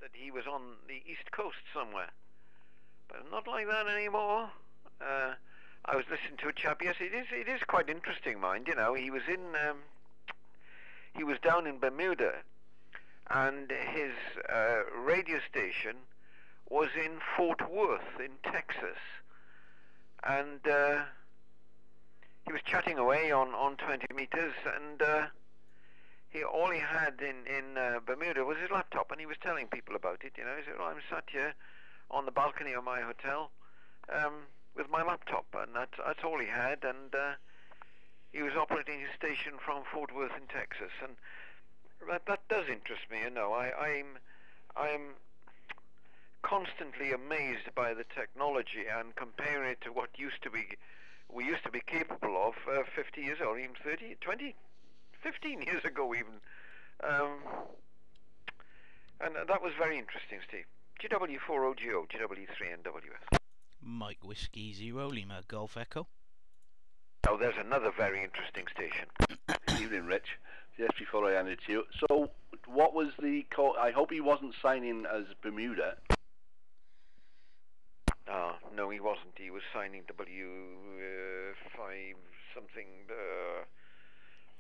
that he was on the East Coast somewhere. But not like that anymore. I was listening to a chap. Yes, it is quite interesting, mind. You know, he was down in Bermuda, and his radio station was in Fort Worth in Texas, and he was chatting away on 20 meters, and all he had in Bermuda was his laptop, and he was telling people about it. You know, he said, "Oh, I'm sat here on the balcony of my hotel with my laptop," and that's all he had, and he was operating his station from Fort Worth in Texas, and that does interest me. You know, I'm constantly amazed by the technology and comparing it to what we used to be capable of 50 years or even 30, 20, 15 years ago even. And that was very interesting, Steve. GW4OGO, GW3NWS. Mike Whiskey Zero Lima Golf Echo. Oh, there's another very interesting station. Good evening, Rich. Just before I hand it to you, so what was the call? I hope he wasn't signing as Bermuda. No, he wasn't. He was signing W5 something.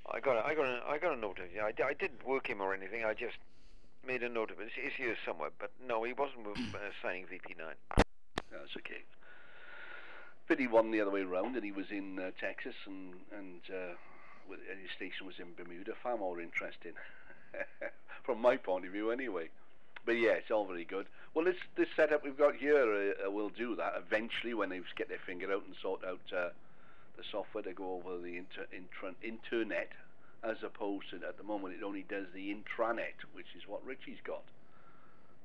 I got a note of it. I didn't work him or anything. I just made a note of it. It's here somewhere. But no, he wasn't signing VP9. That's okay. But he won the other way around, and he was in Texas, and his station was in Bermuda. Far more interesting, from my point of view, anyway. But yeah, it's all very good. Well, this setup we've got here will do that eventually when they get their finger out and sort out the software to go over the internet, as opposed to at the moment it only does the intranet, which is what Richie's got.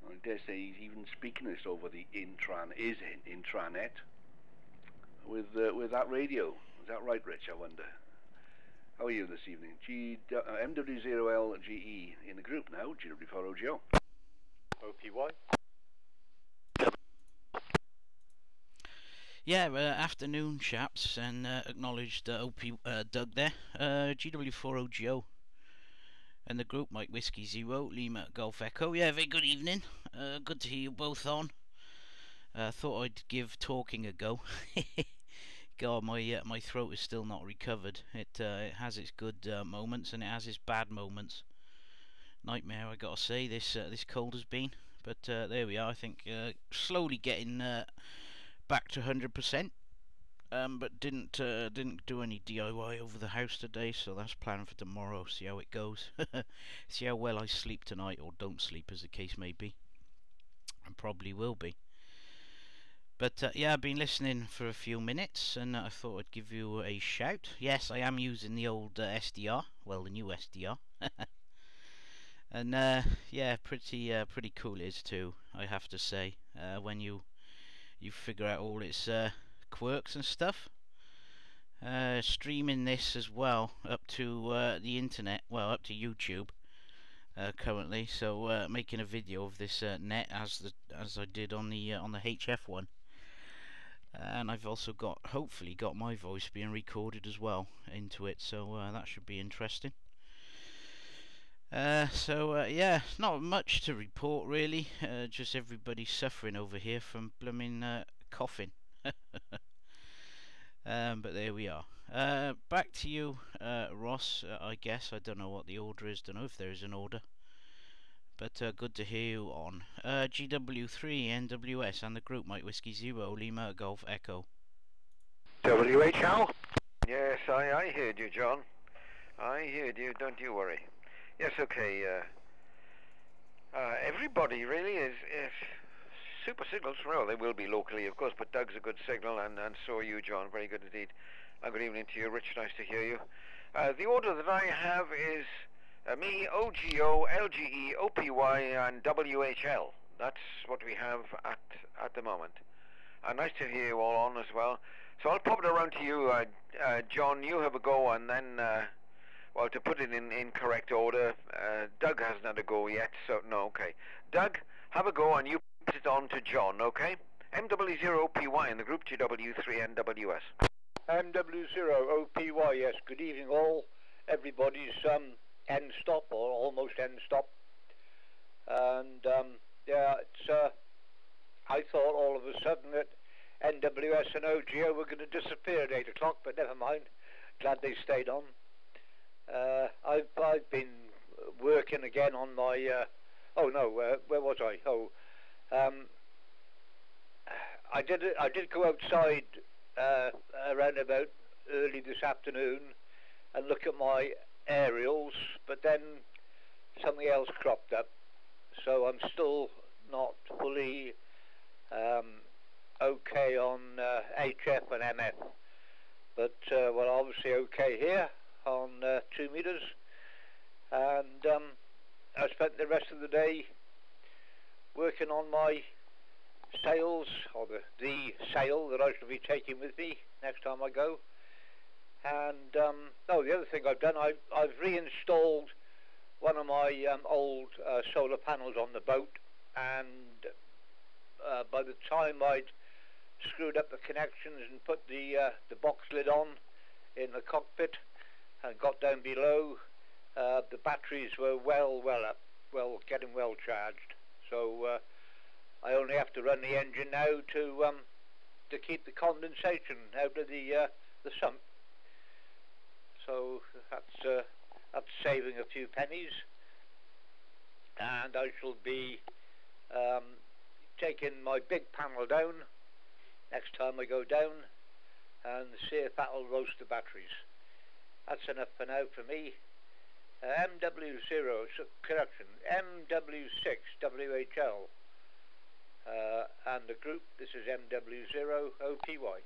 I dare say he's even speaking this over the intranet with that radio. Is that right, Rich? I wonder. How are you this evening? MW0LGE in the group now. GW4OGO. OPY. Yeah, afternoon, chaps, and acknowledged Doug there. GW4OGO and the group, Mike Whiskey Zero Lima Golf Echo. Yeah, very good evening. Good to hear you both on. Thought I'd give talking a go. God, my throat is still not recovered. It has its good moments and it has its bad moments. Nightmare, I gotta say. This cold has been, but there we are. I think slowly getting back to 100%. But didn't do any DIY over the house today, so that's planned for tomorrow. See how it goes. See how well I sleep tonight, or don't sleep, as the case may be. And probably will be. But yeah, I've been listening for a few minutes, and I thought I'd give you a shout. Yes, I am using the old SDR, well, the new SDR. And yeah, pretty cool it is too, I have to say. When you figure out all its quirks and stuff. Streaming this as well up to the internet, well, up to YouTube currently. So making a video of this net as I did on the HF one. And I've also hopefully got my voice being recorded as well into it, so that should be interesting. Yeah, not much to report really, just everybody suffering over here from blooming coughing. But there we are. Back to you, Ross, I guess. I don't know what the order is, don't know if there is an order. But good to hear you on. GW3NWS and the group, Mike Whiskey Zero Lima Golf Echo. WHL? Yes, I heard you, John. I heard you, don't you worry. Yes, okay. Everybody really is super signals. Well, they will be locally, of course, but Doug's a good signal, and so are you, John. Very good indeed. Good evening to you, Rich. Nice to hear you. The order that I have is me, OGO, LGE, OPY, and WHL. That's what we have at the moment. Nice to hear you all on as well. So I'll pop it around to you, John. You have a go, and then, well, to put it in correct order, Doug hasn't had a go yet, so no, okay. Doug, have a go, and you put it on to John, okay? MW0OPY in the group, GW3NWS. MW0OPY, yes. Good evening all. Everybody's end stop, or almost end stop. And Yeah, it's, I thought all of a sudden that NWS and OGO were going to disappear at 8 o'clock, but never mind. Glad they stayed on. I've been working again on my, oh no, where was I? Oh, I did go outside around about early this afternoon and look at my aerials, but then something else cropped up, so I'm still not fully okay on HF and MF, but well, obviously okay here on 2 meters, and I spent the rest of the day working on my sails, or the sail that I shall be taking with me next time I go. And oh, the other thing I've done, I've reinstalled one of my old solar panels on the boat, and by the time I'd screwed up the connections and put the box lid on in the cockpit and got down below, the batteries were well up, getting well charged. So I only have to run the engine now to keep the condensation out of the sump. So that's saving a few pennies, and I shall be taking my big panel down next time I go down and see if that'll roast the batteries. That's enough for now for me. MW0, correction, MW6WHL, and the group, this is MW0OPY.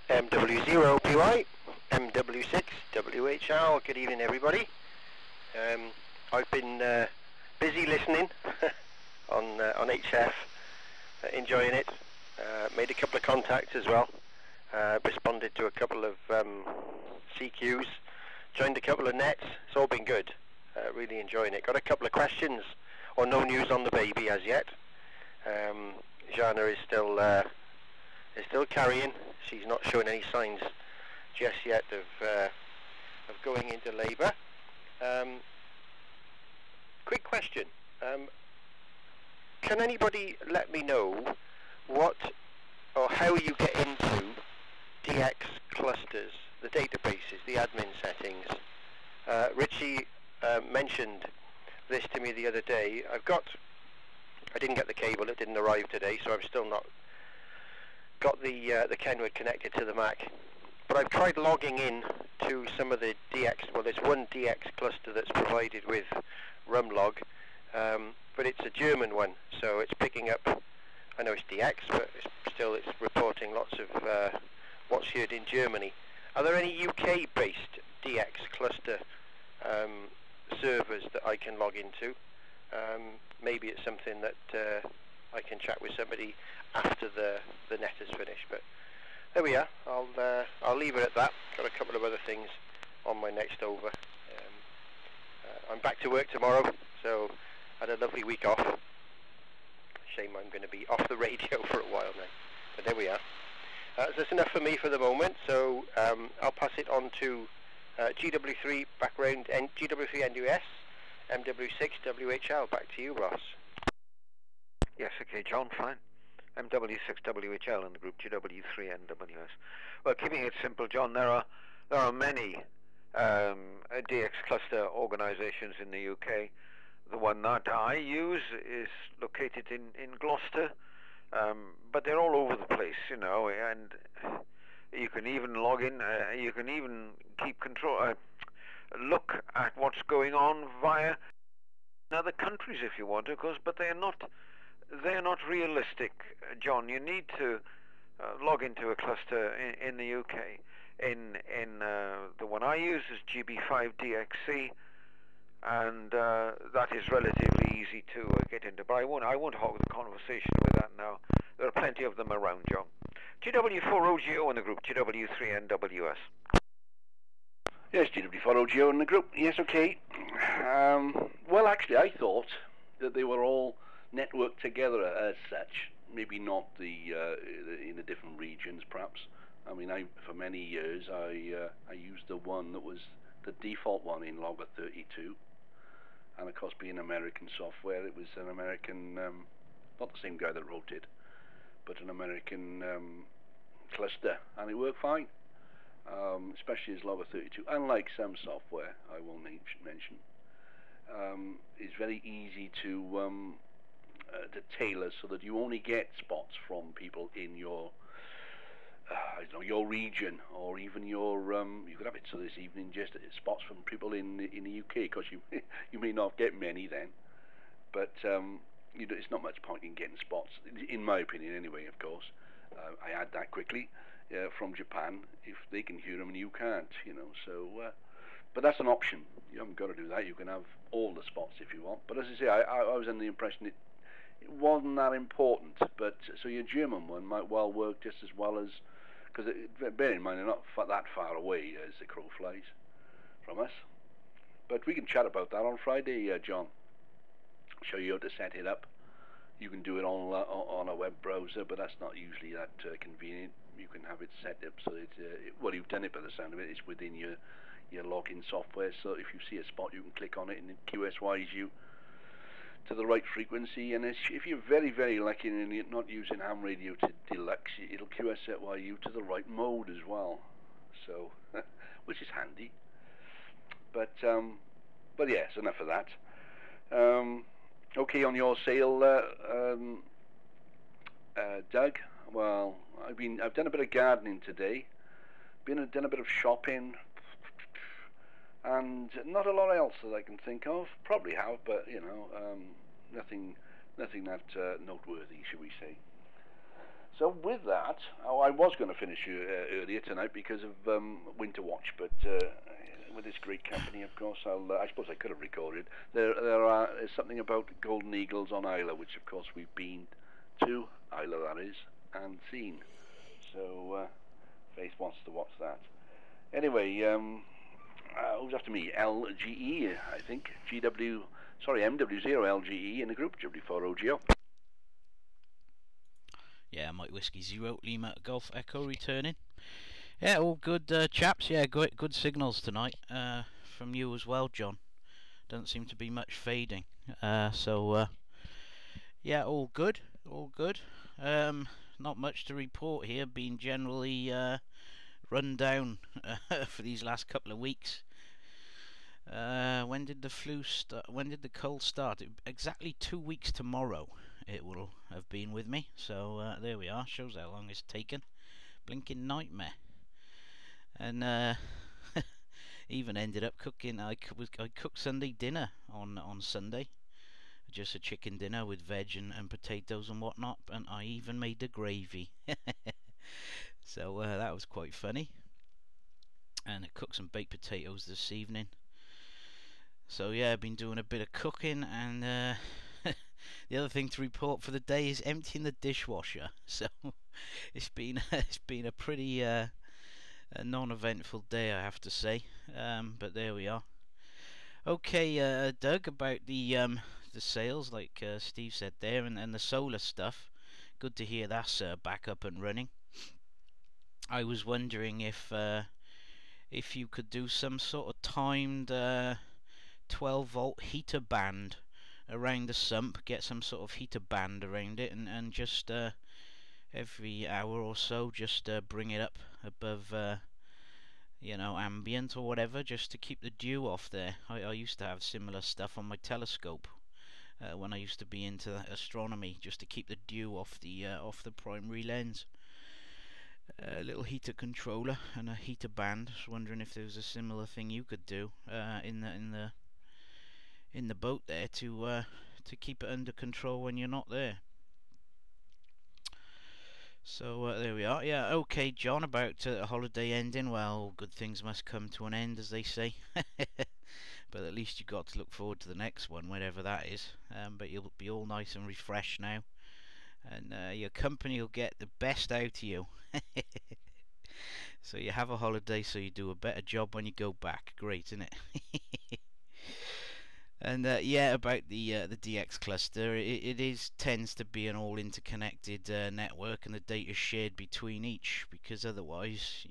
MW0PY, MW6WHL. Good evening, everybody. I've been busy listening on HF, enjoying it. Made a couple of contacts as well. Responded to a couple of CQs. Joined a couple of nets. It's all been good. Really enjoying it. Got a couple of questions, or no news on the baby as yet. Jana is still carrying. She's not showing any signs just yet of going into labour. Quick question. Can anybody let me know what or how you get into DX clusters, the databases, the admin settings? Richie mentioned this to me the other day. I didn't get the cable, it didn't arrive today, so I've still not got the Kenwood connected to the Mac. But I've tried logging in to some of the DX, well, there's one DX cluster that's provided with Rumlog, but it's a German one, so it's picking up, I know it's DX, but it's reporting lots of what's heard in Germany. Are there any UK-based DX cluster servers that I can log into? Maybe it's something that I can chat with somebody after the net is finished, but there we are. I'll leave it at that. Got a couple of other things on my next over. I'm back to work tomorrow, so had a lovely week off. Shame I'm going to be off the radio for a while now, but there we are. So that's enough for me for the moment, so I'll pass it on to GW3 background and GW3 NUS, MW6 WHL. Back to you, Ross. Yes, okay, John, fine. MW6WHL in the group GW3NWS. Well, keeping it simple, John, there are many DX cluster organizations in the UK. The one that I use is located in Gloucester, but they're all over the place, you know, and you can even log in, you can even keep control, look at what's going on via other countries if you want to, of course, but they're not realistic, John. You need to log into a cluster in the UK. The one I use is GB5DXC, and that is relatively easy to get into. But I won't hog the conversation with that now. There are plenty of them around, John. GW4OGO in the group, GW3NWS. Yes, GW4OGO in the group. Yes, okay. Well, actually, I thought that they were all networked together as such. Maybe not in the different regions, perhaps. I mean, for many years I used the one that was the default one in Logger 32, and of course being American software, it was an American, not the same guy that wrote it, but an American cluster, and it worked fine, especially as Logger 32. Unlike some software I will mention, it's very easy to tailor so that you only get spots from people in your I don't know, your region, or even your you could have it so this evening just spots from people in the UK, because you may not get many then, but it's not much point in getting spots, in my opinion anyway. Of course, I add that quickly from Japan if they can hear them and you can't, so but that's an option. You haven't got to do that. You can have all the spots if you want, but as I say, I was under the impression it wasn't that important, but so your German one might well work just as well as, because bear in mind they're not that far away as the crow flies from us. But we can chat about that on Friday, John. Show you how to set it up. You can do it on a web browser, but that's not usually that convenient. You can have it set up so that well, you've done it by the sound of it. It's within your login software, so if you see a spot, you can click on it and it QSYs you to the right frequency. And if you're very, very lucky and you're not using ham radio to deluxe, it'll QSY you to the right mode as well, so which is handy. But yes, enough of that. Okay, on your sale, Doug. Well, I've done a bit of gardening today, done a bit of shopping, and not a lot else that I can think of. Probably have, but nothing that noteworthy, should we say. So with that, I was going to finish earlier tonight because of Winter Watch, but with this great company, of course, I suppose I could have recorded. There's something about golden eagles on Isla, which of course we've been to, Isla that is, and seen. So Faith wants to watch that. Anyway, who's after me? LGE, I think. MW0LGE in the group, W4OGO. Yeah, Mike Whiskey 0, Lima Golf Echo returning. Yeah, all good, chaps. Yeah, good signals tonight from you as well, John. Doesn't seem to be much fading. So yeah, all good, all good. Not much to report here, being generally run down for these last couple of weeks. When did the flu start? When did the cold start? Exactly 2 weeks tomorrow it will have been with me. So there we are. Shows how long it's taken. Blinking nightmare. And even ended up cooking. I cooked Sunday dinner on Sunday. Just a chicken dinner with veg and potatoes and whatnot. And I even made the gravy. So that was quite funny. And I cooked some baked potatoes this evening. So yeah, I've been doing a bit of cooking, and the other thing to report for the day is emptying the dishwasher. So it's been a pretty a non-eventful day, I have to say. But there we are. Okay, Doug, about the sales, like Steve said there, and the solar stuff. Good to hear that's back up and running. I was wondering if you could do some sort of timed 12-volt heater band around the sump, get some sort of heater band around it, and just every hour or so just bring it up above ambient or whatever, just to keep the dew off there. I used to have similar stuff on my telescope when I used to be into astronomy, just to keep the dew off the primary lens. A little heater controller and a heater band. I was wondering if there was a similar thing you could do in the boat there to keep it under control when you're not there. So there we are. Yeah, okay, John, about a holiday ending. Well, good things must come to an end, as they say. But at least you've got to look forward to the next one, whatever that is. But you'll be all nice and refreshed now, and your company will get the best out of you. So you have a holiday, so you do a better job when you go back. Great, isn't it? And yeah, about the DX cluster, it tends to be an all interconnected network, and the data shared between each, because otherwise,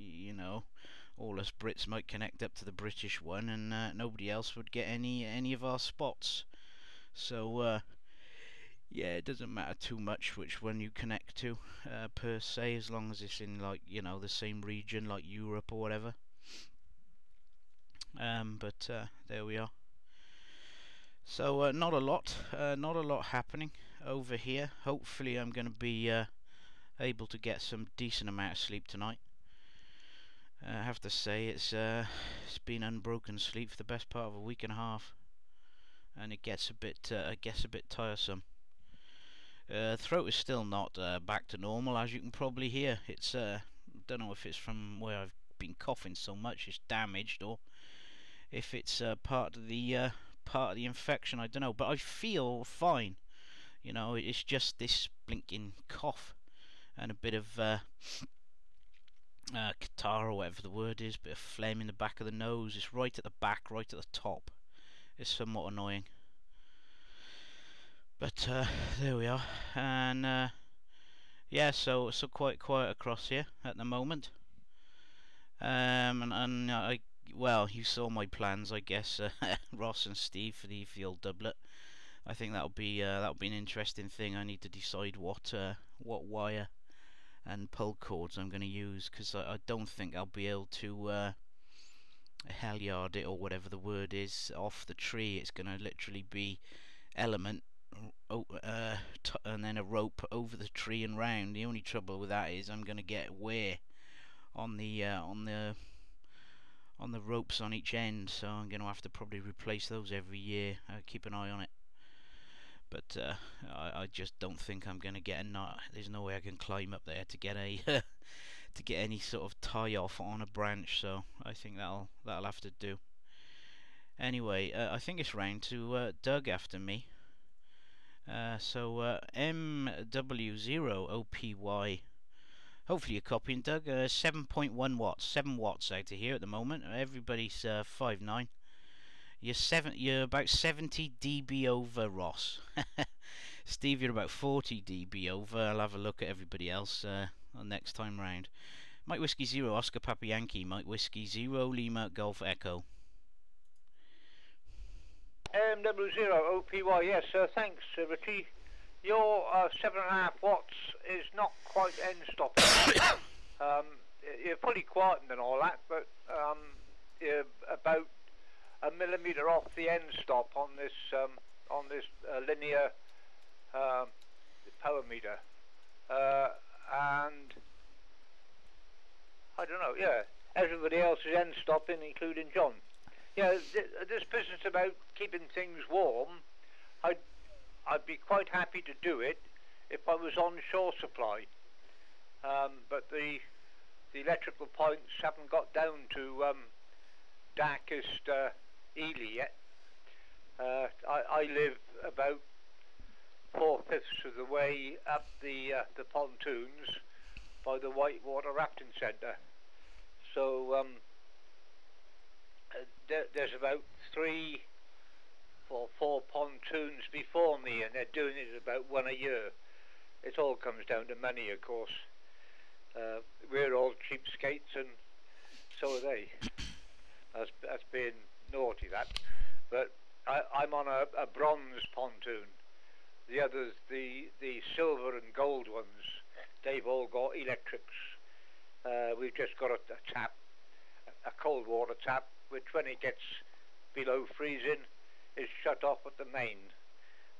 all us Brits might connect up to the British one, and nobody else would get any of our spots. So yeah, it doesn't matter too much which one you connect to per se, as long as it's in, like, you know, the same region, like Europe or whatever. But there we are. So not a lot happening over here. Hopefully I'm going to be able to get some decent amount of sleep tonight. I have to say it's been unbroken sleep for the best part of a week and a half, and it gets a bit tiresome. Throat is still not back to normal, as you can probably hear. It's don't know if it's from where I've been coughing so much it's damaged, or if it's part of the infection. I don't know, but I feel fine. You know, it's just this blinking cough and a bit of catarrh, or whatever the word is, bit of phlegm in the back of the nose. It's right at the back, right at the top. It's somewhat annoying. But there we are, and yeah, so quite quiet across here at the moment. And well, you saw my plans, I guess, Ross and Steve, for the old doublet. I think that'll be an interesting thing. I need to decide what wire and pull cords I'm going to use, because I don't think I'll be able to halyard it, or whatever the word is, off the tree. It's going to literally be element, and then a rope over the tree and round. The only trouble with that is I'm going to get wear on the ropes on each end, so I'm going to have to probably replace those every year. Keep an eye on it. But I just don't think I'm going to get there's no way I can climb up there to get a to get any sort of tie off on a branch, so I think that'll have to do. Anyway, I think it's round to Doug after me. So MW0OPY. Hopefully you're copying, Doug. 7.1 watts, 7 watts out of here at the moment. Everybody's 5'9". You're about 70 dB over Ross. Steve, you're about 40 dB over. I'll have a look at everybody else next time round. Mike Whiskey 0, Oscar Papa Yankee. Mike Whiskey 0, Lima Golf Echo. MW0OPY, yes, thanks, Richie. Your 7.5 watts is not quite end stopping. You're fully quietened and all that, but you're about a millimetre off the end stop on this linear power meter, and I don't know. Yeah, everybody else is end stopping, including John. Yeah, this business about keeping things warm, I'd be quite happy to do it if I was on shore supply, but the electrical points haven't got down to darkest Ely yet. I live about 4/5 of the way up the pontoons by the Whitewater Rafting Centre, so there's about 3 or 4 pontoons before me, and they're doing it about one a year. It all comes down to money, of course. We're all cheapskates, and so are they. That's being naughty, that. But I'm on a bronze pontoon. The others, the silver and gold ones, they've all got electrics. We've just got a tap, a cold water tap, which when it gets below freezing is shut off at the main.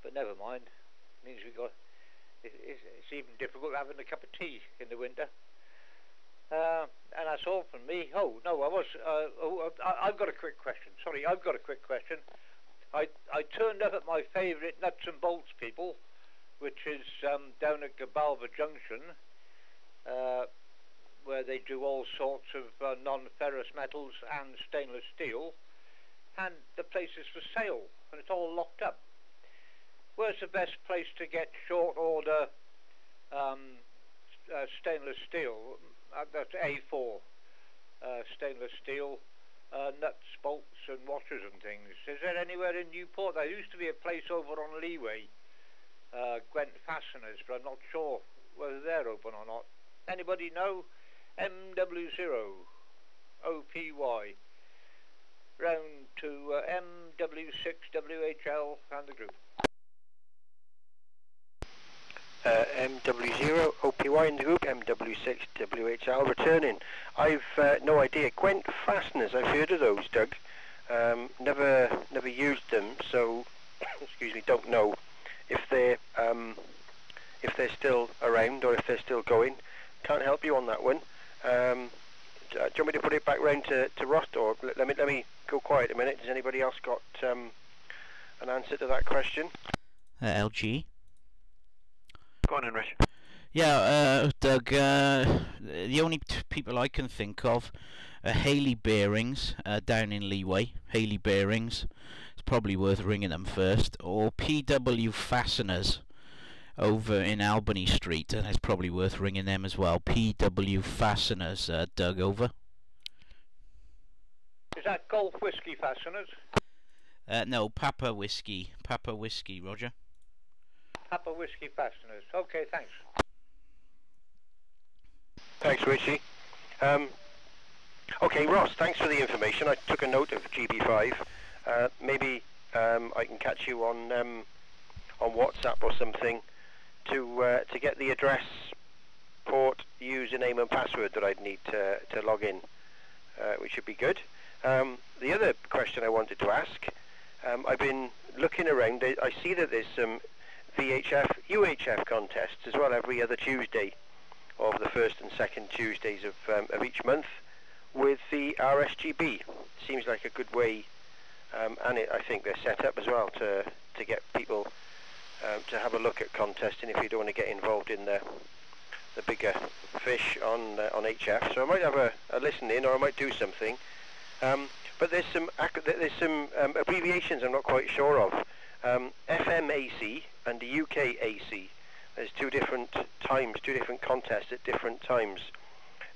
But never mind. It means it's even difficult having a cup of tea in the winter. And that's all from me. Oh no, I've got a quick question. Sorry, I've got a quick question. I turned up at my favourite nuts and bolts people, which is down at Gabalva Junction, where they do all sorts of non-ferrous metals and stainless steel, and the place is for sale and it's all locked up. Where's the best place to get short order stainless steel? That's A4 stainless steel, nuts, bolts and washers and things. Is there anywhere in Newport? There used to be a place over on Leeway, Gwent Fasteners, but I'm not sure whether they're open or not. Anybody know? MW0 OPY, round to MW6WHL and the group. MW0 OPY in the group, MW6 WHL returning. I've no idea. Gwent fasteners, I've heard of those, Doug. Never used them, so excuse me, don't know if they're still around or if they're still going. Can't help you on that one. Do you want me to put it back round to Ross, or let me go quiet a minute? Has anybody else got an answer to that question? LG. Go on in, Rich. Yeah, Doug, the only people I can think of are Haley Bearings down in Leeway. Haley Bearings. It's probably worth ringing them first. Or PW Fasteners over in Albany Street, and it's probably worth ringing them as well. PW Fasteners, Doug, over. Is that Golf Whiskey Fasteners? No, Papa Whiskey, Roger. Papa Whiskey Fasteners. Okay, thanks. Thanks, Richie. Okay, Ross, thanks for the information. I took a note of GB5. Maybe I can catch you on WhatsApp or something to get the address, port, username and password that I'd need to log in, which would be good. The other question I wanted to ask, I've been looking around. I see that there's some VHF, UHF contests as well every other Tuesday of the first and second Tuesdays of each month with the RSGB. Seems like a good way, and I think they're set up as well to get people to have a look at contesting if you don't want to get involved in the bigger fish on HF. So I might have a listen in, or I might do something. But there's some abbreviations I'm not quite sure of. FMAC and the UKAC. There's two different times, two different contests at different times.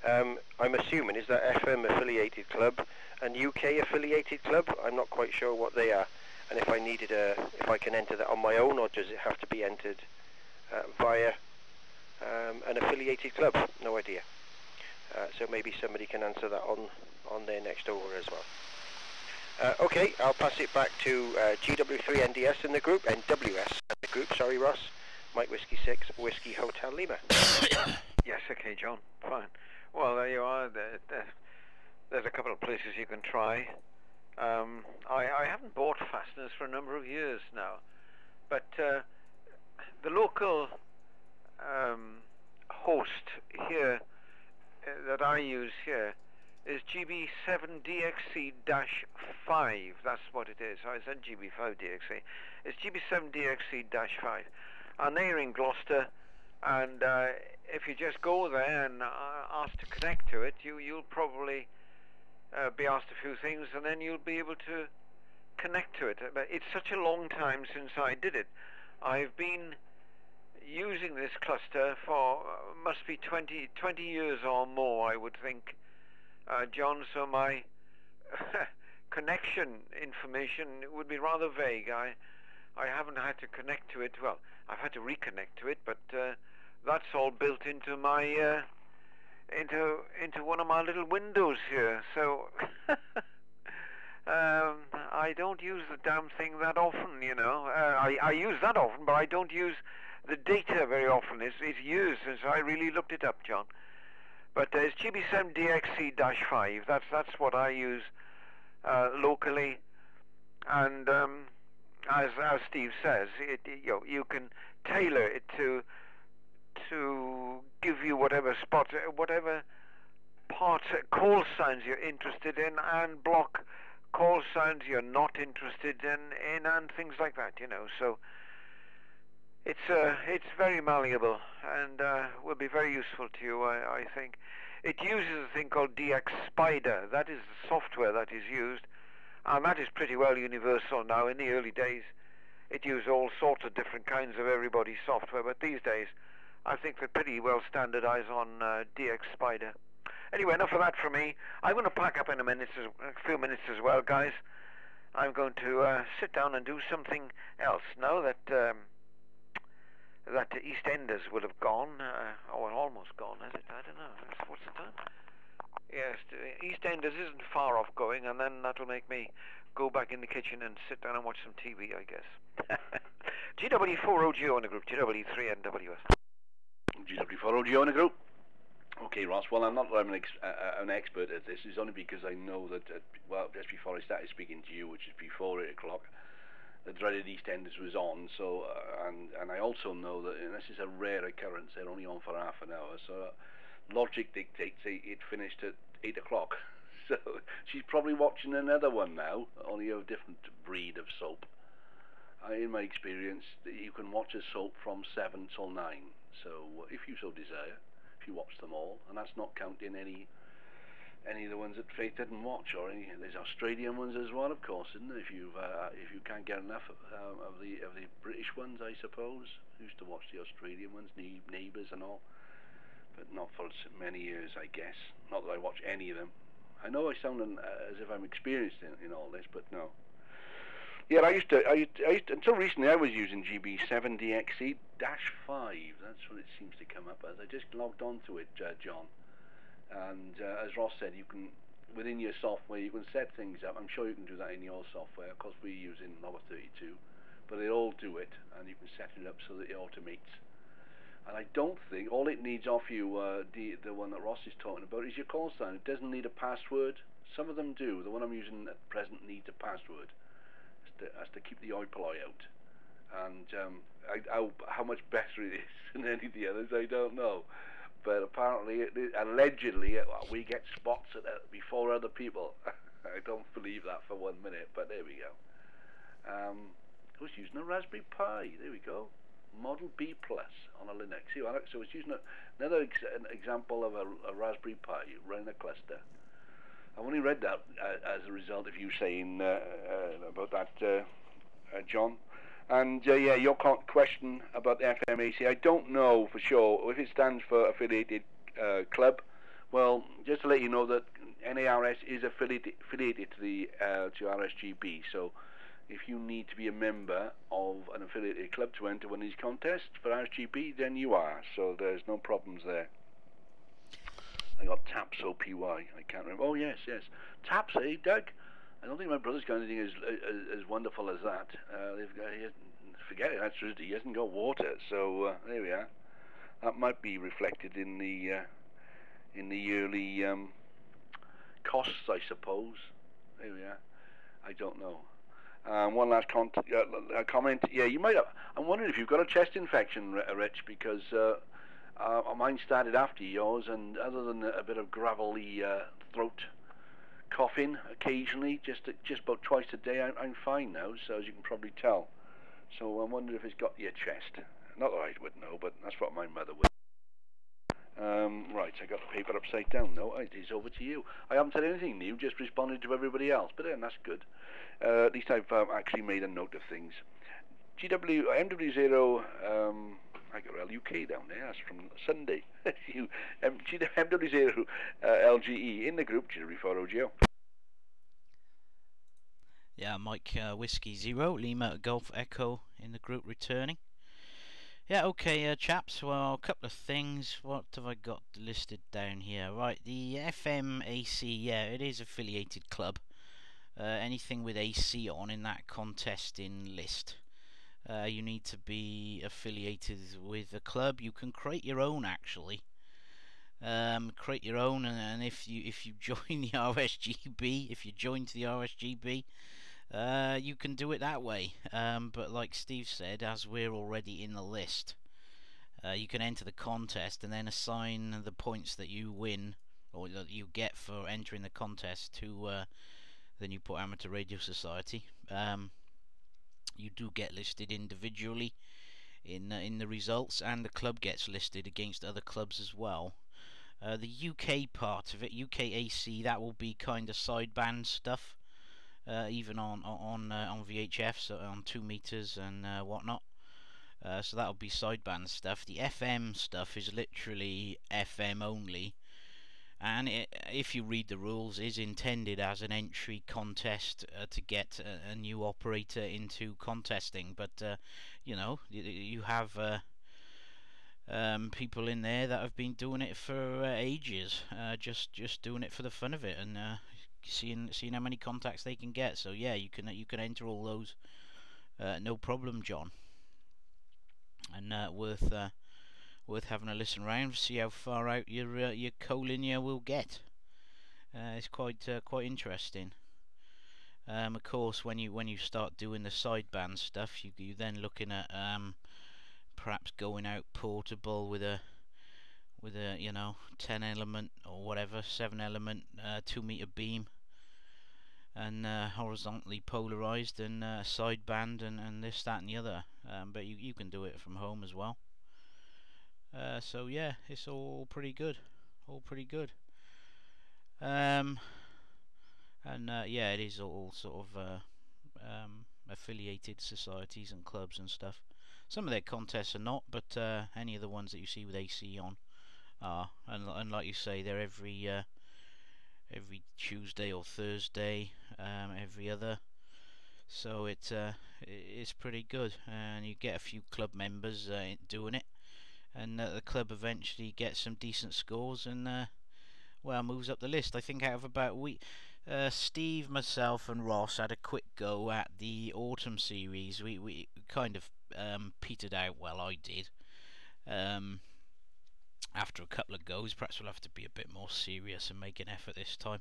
I'm assuming, is that FM affiliated club and UK affiliated club? I'm not quite sure what they are, and if I can enter that on my own, or does it have to be entered via an affiliated club? No idea. So maybe somebody can answer that on their next over as well. Okay, I'll pass it back to GW3NDS in the group, NWS in the group, sorry Ross, Mike Whiskey 6, Whiskey Hotel Lima. Yes, okay, John, fine. Well, there you are. There's a couple of places you can try. I haven't bought fasteners for a number of years now, but the local host here that I use here is GB7DXC-5. That's what it is. I said GB5DXC. It's GB7DXC-5. And they're in Gloucester, and if you just go there and ask to connect to it, you'll probably be asked a few things, and then you'll be able to connect to it. But it's such a long time since I did it. I've been using this cluster for must be 20 years or more, I would think, John, so my connection information would be rather vague. I haven't had to connect to it. Well, I've had to reconnect to it, but that's all built into my into one of my little windows here. So I don't use the damn thing that often, you know. I use that often, but I don't use the data very often. It's years since I really looked it up, John. But it's GB7DXC-5. That's what I use locally, and as Steve says, you can tailor it to give you whatever parts, call signs you're interested in, and block call signs you're not interested in, and things like that, you know. So it's very malleable and will be very useful to you, I think. It uses a thing called DX Spider. That is the software that is used, and that is pretty well universal now. In the early days, it used all sorts of different kinds of everybody's software, but these days, I think they're pretty well standardized on DX Spider. Anyway, enough of that for me. I'm going to pack up in a few minutes as well, guys. I'm going to sit down and do something else now that that EastEnders will have gone, or almost gone, is it? I don't know. What's the time? Yes, EastEnders isn't far off going, and then that'll make me go back in the kitchen and sit down and watch some TV, I guess. GW4OGO in the group, GW3NWS. GW4OGO in the group. Okay, Ross, well, I'm not an expert at this. It's only because I know that, well, just before I started speaking to you, which is before 8 o'clock, the dreaded EastEnders was on, so, and I also know that, and this is a rare occurrence, they're only on for half an hour, so logic dictates it finished at 8 o'clock. So she's probably watching another one now, only a different breed of soap. In my experience, you can watch a soap from 7 till 9, so if you so desire, if you watch them all, and that's not counting any of the ones that Faith didn't watch, or there's Australian ones as well, of course, isn't there? If you can't get enough of the British ones, I suppose. I used to watch the Australian ones, Neighbours and all, but not for many years, I guess. Not that I watch any of them. I know I sound as if I'm experienced in all this, but no. Yeah, I used to until recently I was using GB7DXE-5. That's what it seems to come up as. I just logged onto it, John. And as Ross said, you can, within your software, you can set things up. I'm sure you can do that in your software. Of course, we're using Logger 32, but they all do it, and you can set it up so that it automates. And I don't think, all it needs off you, the one that Ross is talking about, is your call sign. It doesn't need a password. Some of them do. The one I'm using at present needs a password. Has to keep the oi polloi out. And how much better it is than any of the others, I don't know. But apparently, allegedly, we get spots before other people. I don't believe that for 1 minute, but there we go. I was using a Raspberry Pi. There we go. Model B Plus on a Linux. See, so it's using another example of a Raspberry Pi running a cluster. I've only read that as a result of you saying about that, John. And yeah, your question about the FMAC, I don't know for sure if it stands for Affiliated Club. Well, just to let you know that NARS is affiliated to RSGB. So if you need to be a member of an affiliated club to enter one of these contests for RSGB, then you are. So there's no problems there. I got Taps OPY. I can't remember. Oh yes. Taps, eh, Doug? I don't think my brother's got anything as wonderful as that. Forget it. That's true. He hasn't got water. So there we are. That might be reflected in the yearly costs, I suppose. There we are. I don't know. One last comment. Yeah, you might have. I'm wondering if you've got a chest infection, Rich, because mine started after yours, and other than a bit of gravelly throat coughing occasionally, just about twice a day, I'm fine now, so as you can probably tell. So I'm wondering if it's got to your chest. Not that I would know, but that's what my mother would. Right, I got the paper upside down. No, it is over to you. I haven't said anything new, just responded to everybody else, but then that's good. At least I've actually made a note of things. MW0, I got LUK down there, that's from Sunday. MW0 LGE in the group, GW4OGO. Yeah, Mike Whiskey 0, Lima Golf Echo in the group returning. Yeah, okay, chaps, well, a couple of things. What have I got listed down here? Right, the FMAC, yeah, it is affiliated club. Anything with AC on in that contesting list. You need to be affiliated with a club. You can create your own, actually. Create your own, and if you join the RSGB, if you join to the RSGB, you can do it that way. But like Steve said, as we're already in the list, you can enter the contest and then assign the points that you win or that you get for entering the contest to the Newport Amateur Radio Society. You do get listed individually in the results, and the club gets listed against other clubs as well. The UK part of it, UKAC, that will be kind of sideband stuff, even on VHF, so on 2 meters and whatnot. So that'll be sideband stuff. The FM stuff is literally FM only, and if you read the rules, is intended as an entry contest to get a new operator into contesting. But you know, you have people in there that have been doing it for ages, just doing it for the fun of it, and seeing how many contacts they can get. So yeah, you can enter all those, no problem, John. And worth having a listen round, see how far out your co-linear will get. It's quite interesting. Of course, when you start doing the sideband stuff, you then looking at perhaps going out portable with a 10 element or whatever, 7 element 2 meter beam, and horizontally polarized, and sideband, and this, that, and the other. But you can do it from home as well. So yeah, it's all pretty good, and yeah, it is all sort of affiliated societies and clubs and stuff. Some of their contests are not, but any of the ones that you see with AC on are, and like you say, they're every Tuesday or Thursday, every other. So it's pretty good, and you get a few club members doing it, and the club eventually gets some decent scores, and well, moves up the list. I think out of about Steve, myself, and Ross had a quick go at the autumn series. We kind of petered out. Well, I did. After a couple of goes, perhaps we'll have to be a bit more serious and make an effort this time.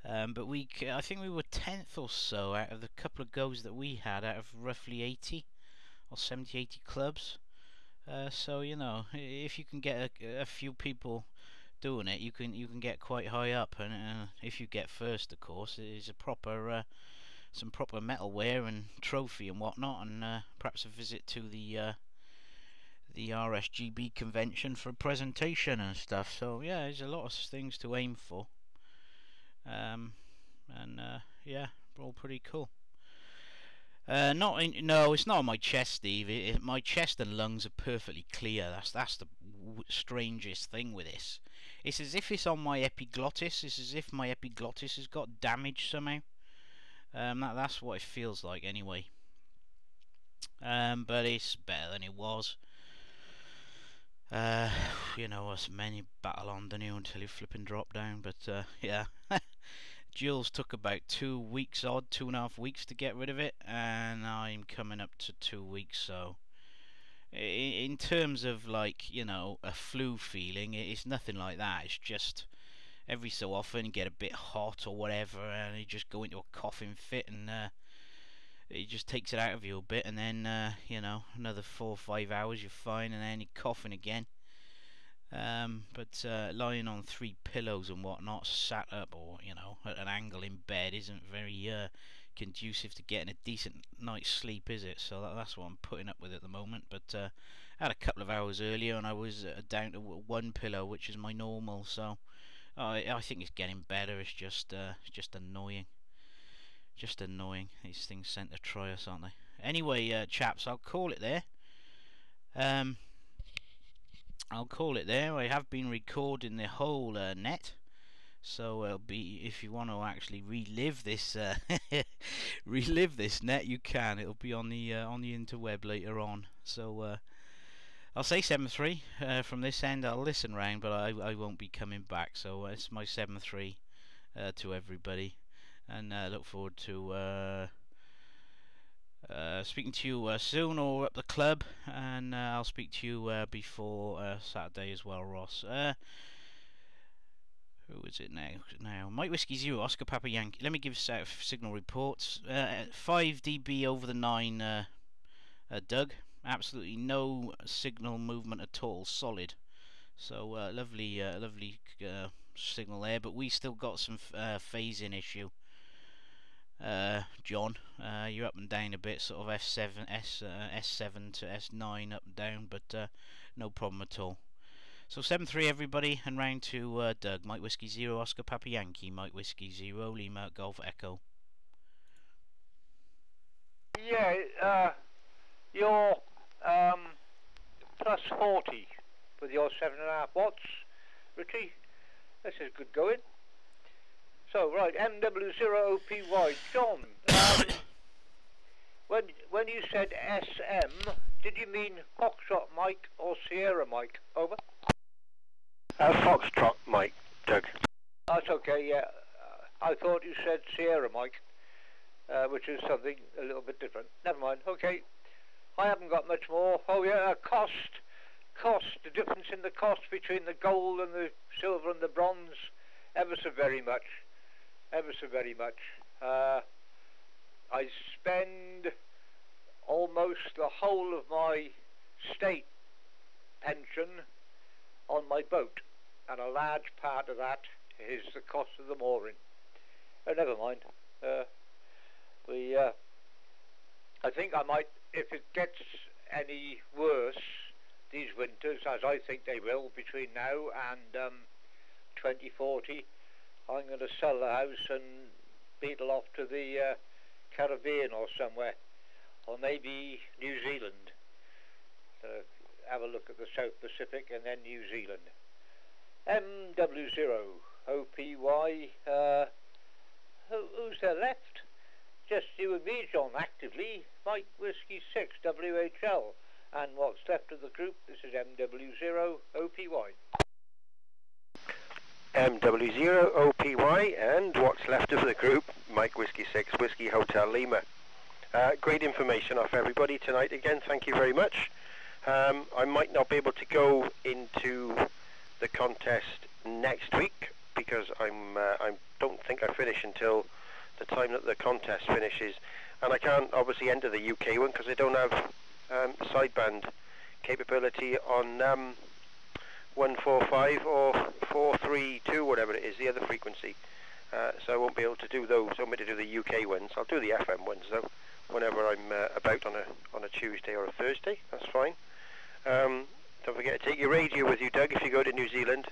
But I think we were 10th or so out of the couple of goes that we had out of roughly 80 or 70, 80 clubs. So if you can get a few people doing it, you can get quite high up, and if you get first, of course, it is a proper some proper metalware and trophy and whatnot, and perhaps a visit to the RSGB convention for a presentation and stuff. So yeah, there's a lot of things to aim for, and yeah, all pretty cool. No, it's not on my chest, Steve. My chest and lungs are perfectly clear. That's the strangest thing with this. It's as if it's on my epiglottis. It's as if my epiglottis has got damaged somehow. That's what it feels like anyway. But it's better than it was. Us men, you battle on, don't you, until you flipping drop down. But yeah. Jules took about 2 weeks odd, 2.5 weeks to get rid of it, and I'm coming up to 2 weeks. So in terms of, like, a flu feeling, it's nothing like that. It's just every so often you get a bit hot or whatever, and you just go into a coughing fit, and it just takes it out of you a bit, and then another 4 or 5 hours you're fine, and then you're coughing again. But lying on 3 pillows and whatnot, sat up or at an angle in bed, isn't very conducive to getting a decent night's sleep, is it? So that's what I'm putting up with at the moment. But I had a couple of hours earlier, and I was down to 1 pillow, which is my normal. So I think it's getting better. It's just annoying. Just annoying. These things sent to try us, aren't they? Anyway, chaps, I'll call it there. I'll call it there. I have been recording the whole net, so it'll be, if you want to actually relive this net, you can. It'll be on the interweb later on. So I'll say 7.3 from this end. I'll listen round, but I won't be coming back. So it's my 7.3 to everybody, and look forward to speaking to you soon, or at the club, and I'll speak to you before Saturday as well, Ross. Who is it now? Mike Whiskey Zero, Oscar Papa Yankee. Let me give signal reports. 5 dB over the 9, Doug. Absolutely no signal movement at all. Solid. So lovely signal there, but we still got some phasing issue. John, you're up and down a bit, sort of S7 to S9 up and down, but no problem at all. So 7.3 everybody, and round to Doug. Mike Whiskey Zero, Oscar Papa Yankee, Mike Whiskey Zero, Lima Golf Echo. Yeah, you're plus 40 with your 7.5 watts, Richie. This is good going. So, right, MW0OPY, John, when you said SM, did you mean Foxtrot Mike or Sierra Mike? Over. Foxtrot Mike, Doug. That's okay. Yeah, I thought you said Sierra Mike, which is something a little bit different. Never mind. Okay, I haven't got much more. Oh yeah, cost. The difference in the cost between the gold and the silver and the bronze, ever so very much. I spend almost the whole of my state pension on my boat, and a large part of that is the cost of the mooring. Never mind. I think I might, if it gets any worse these winters, as I think they will between now and 2040, I'm going to sell the house and beetle off to the Caribbean or somewhere, or maybe New Zealand. Have a look at the South Pacific and then New Zealand. MW0OPY. Who's there left? Just you and me, John, actively. Mike Whiskey 6 WHL. And what's left of the group, this is MW0OPY. MW0OPY, and what's left of the group, Mike Whiskey 6 Whiskey Hotel Lima. Great information off everybody tonight again, thank you very much. I might not be able to go into the contest next week because I don't think I finish until the time that the contest finishes, and I can't obviously enter the UK one because I don't have sideband capability on 145 or 432, whatever it is, the other frequency. So I won't be able to do those. I'm going to do the UK ones. I'll do the FM ones though, whenever I'm about on a Tuesday or a Thursday. That's fine. Don't forget to take your radio with you, Doug, if you go to New Zealand.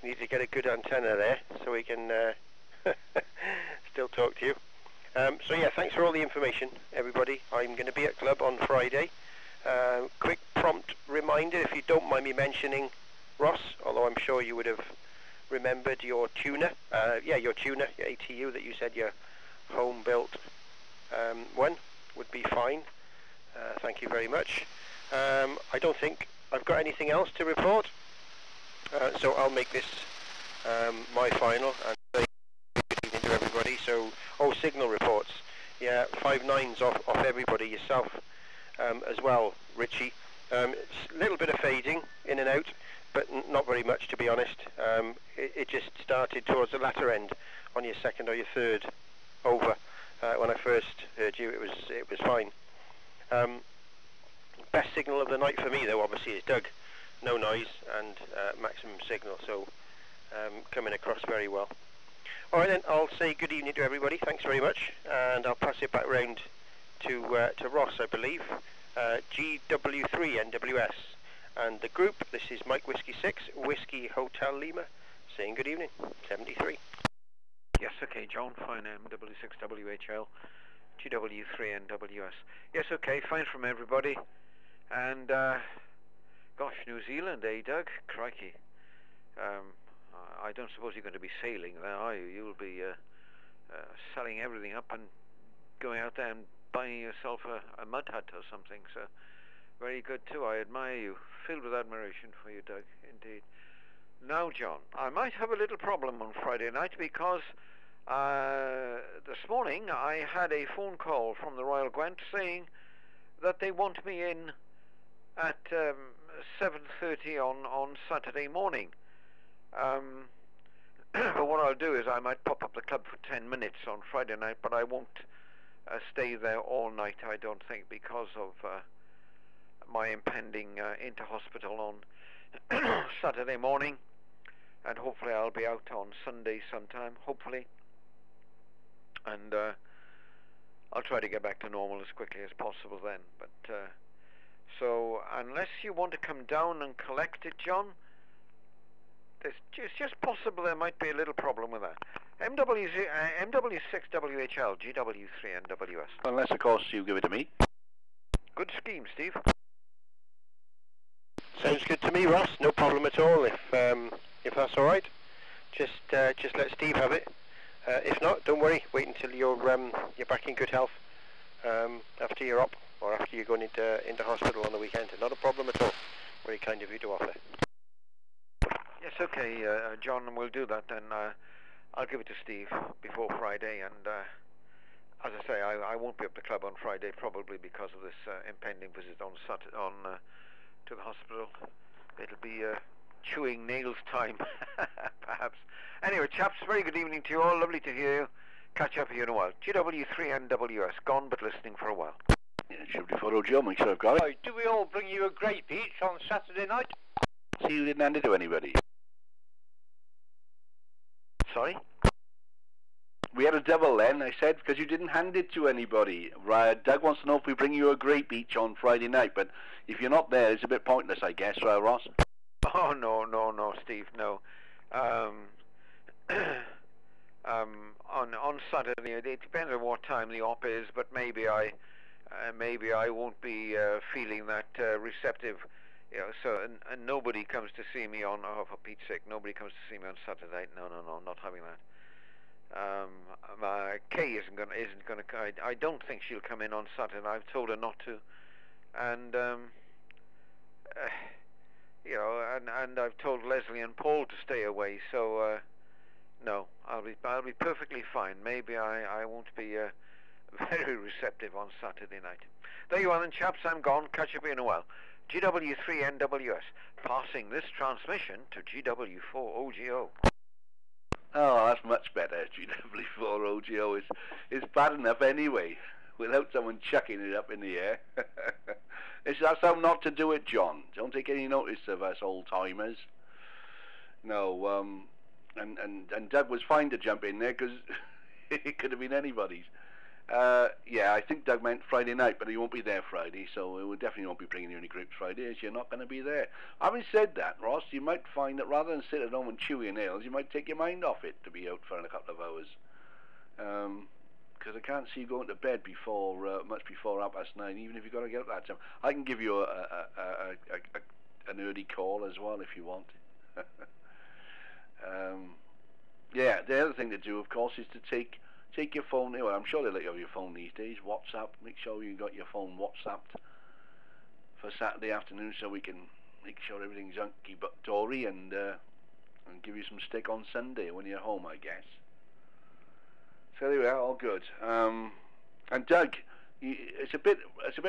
You need to get a good antenna there so we can still talk to you. So yeah, thanks for all the information, everybody. I'm going to be at club on Friday. Quick prompt reminder, if you don't mind me mentioning, Ross, although I'm sure you would have remembered your tuner. Your tuner, your ATU that you said your home-built one would be fine. Thank you very much. I don't think I've got anything else to report, so I'll make this my final and say good evening to everybody. So, signal reports. Yeah, 5 9s off everybody, yourself as well, Richie. It's a little bit of fading in and out, but not very much, to be honest. It just started towards the latter end on your second or your third over. When I first heard you, it was fine. Best signal of the night for me, though, obviously, is Doug. No noise and maximum signal, so coming across very well. All right, then, I'll say good evening to everybody. Thanks very much, and I'll pass it back round to Ross, I believe. GW3 NWS. And the group, this is Mike Whiskey 6, Whiskey Hotel Lima, saying good evening, 73. Yes, okay, John, fine, MW6WHL, GW3 NWS. Yes, okay, fine from everybody. And, gosh, New Zealand, eh, Doug? Crikey. I don't suppose you're going to be sailing there, are you? You'll be selling everything up and going out there and buying yourself a mud hut or something, so very good too. I admire you. Filled with admiration for you, Doug, indeed. Now, John, I might have a little problem on Friday night because this morning I had a phone call from the Royal Gwent saying that they want me in at 7:30 on Saturday morning. But what I'll do is I might pop up the club for 10 minutes on Friday night, but I won't stay there all night, I don't think, because of my impending into hospital on Saturday morning, and hopefully I'll be out on Sunday sometime, hopefully, and I'll try to get back to normal as quickly as possible then. But so unless you want to come down and collect it, John, it's just possible there might be a little problem with that. MW6WHL, GW3 NWS. Unless, of course, you give it to me. Good scheme, Steve. Sounds good to me, Ross. No problem at all. If that's all right, just let Steve have it. If not, don't worry. Wait until you're back in good health, after you're up, or after you're going into hospital on the weekend. Not a problem at all. Very kind of you to offer. Yes, okay, John, we'll do that, and I'll give it to Steve before Friday, and as I say, I won't be up the club on Friday, probably because of this impending visit on Saturday, to the hospital. It'll be chewing nails time, perhaps. Anyway, chaps, very good evening to you all. Lovely to hear you. Catch up with you in a while. GW3NWS, gone but listening for a while. Yeah, should be for Joe, make sure I've got it. Right, do we all bring you a grape each on Saturday night? See, you didn't hand it to anybody. Sorry? We had a double then, I said, because you didn't hand it to anybody. Doug wants to know if we bring you a grape each on Friday night, but if you're not there, it's a bit pointless, I guess, Ross? Oh, no, Steve, no. On Saturday, it depends on what time the op is, but maybe I won't be feeling that receptive, you know. So and nobody comes to see me on, oh, for Pete's sake, nobody comes to see me on Saturday. No, not having that. Kay isn't gonna. I don't think she'll come in on Saturday. I've told her not to, and you know, and I've told Leslie and Paul to stay away. So no, I'll be perfectly fine. Maybe I won't be very receptive on Saturday night. There you are then, chaps. I'm gone. Catch up in a while. GW3NWS, passing this transmission to GW4OGO. Oh, that's much better. GW4OGO is bad enough anyway, without someone chucking it up in the air. That's how not to do it, John. Don't take any notice of us old-timers. No, and Doug was fine to jump in there, because it could have been anybody's. Yeah, I think Doug meant Friday night, but he won't be there Friday, so we definitely won't be bringing you any grapes Friday, as you're not going to be there. Having said that, Ross, you might find that rather than sit at home and chew your nails, you might take your mind off it to be out for a couple of hours. Because I can't see you going to bed before much before 9:30, even if you've got to get up that time. I can give you an early call as well if you want. Yeah, the other thing to do, of course, is to take your phone. Well, I'm sure they let you have your phone these days. WhatsApp. Make sure you got your phone WhatsApped for Saturday afternoon, so we can make sure everything's hunky-dory and give you some stick on Sunday when you're home, I guess. So there we are, all good. And Doug, it's a bit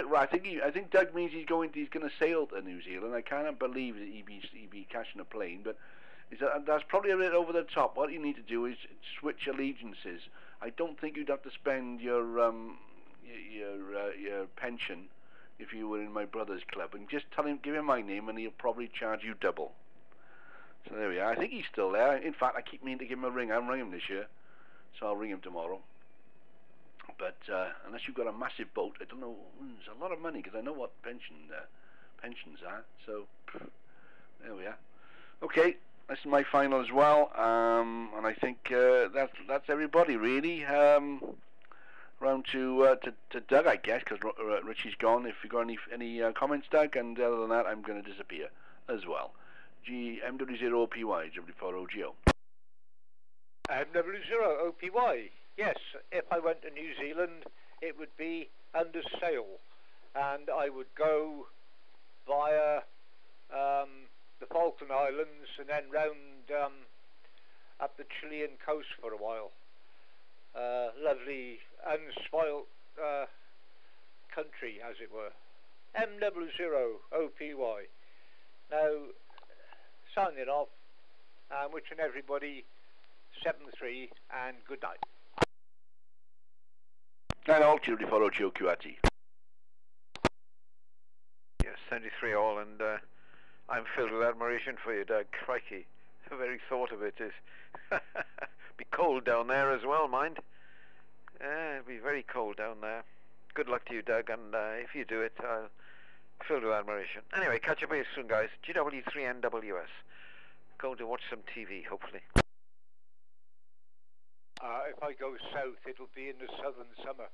right. I think Doug means he's going to sail to New Zealand. I cannot believe that he'd be catching a plane, but that's probably a bit over the top. What you need to do is switch allegiances. I don't think you'd have to spend your pension if you were in my brother's club, and just give him my name, and he'll probably charge you double. So there we are. I think he's still there. In fact, I keep meaning to give him a ring. I haven't rung him this year, so I'll ring him tomorrow. But unless you've got a massive boat, I don't know. It's a lot of money, because I know what pensions are. So there we are. Okay. This is my final as well, and I think that's everybody really. Round to Doug, I guess, because Richie's gone. If you've got any comments, Doug, and other than that, I'm going to disappear as well. MW0OPY, W4OGO. MW0OPY. Yes, if I went to New Zealand, it would be under sail, and I would go via the Falkland Islands and then round up the Chilean coast for a while. Lovely, unspoilt country, as it were. MW0OPY. Now, signing off, wishing everybody 7-3 and good night. And all children follow QRT. Yes, 73 all, and I'm filled with admiration for you, Doug. Crikey, the very thought of it is... be cold down there as well, mind. It'll be very cold down there. Good luck to you, Doug, and if you do it, I'll filled with admiration. Anyway, catch up with you soon, guys. GW3NWS. Going to watch some TV, hopefully. If I go south, it'll be in the southern summer.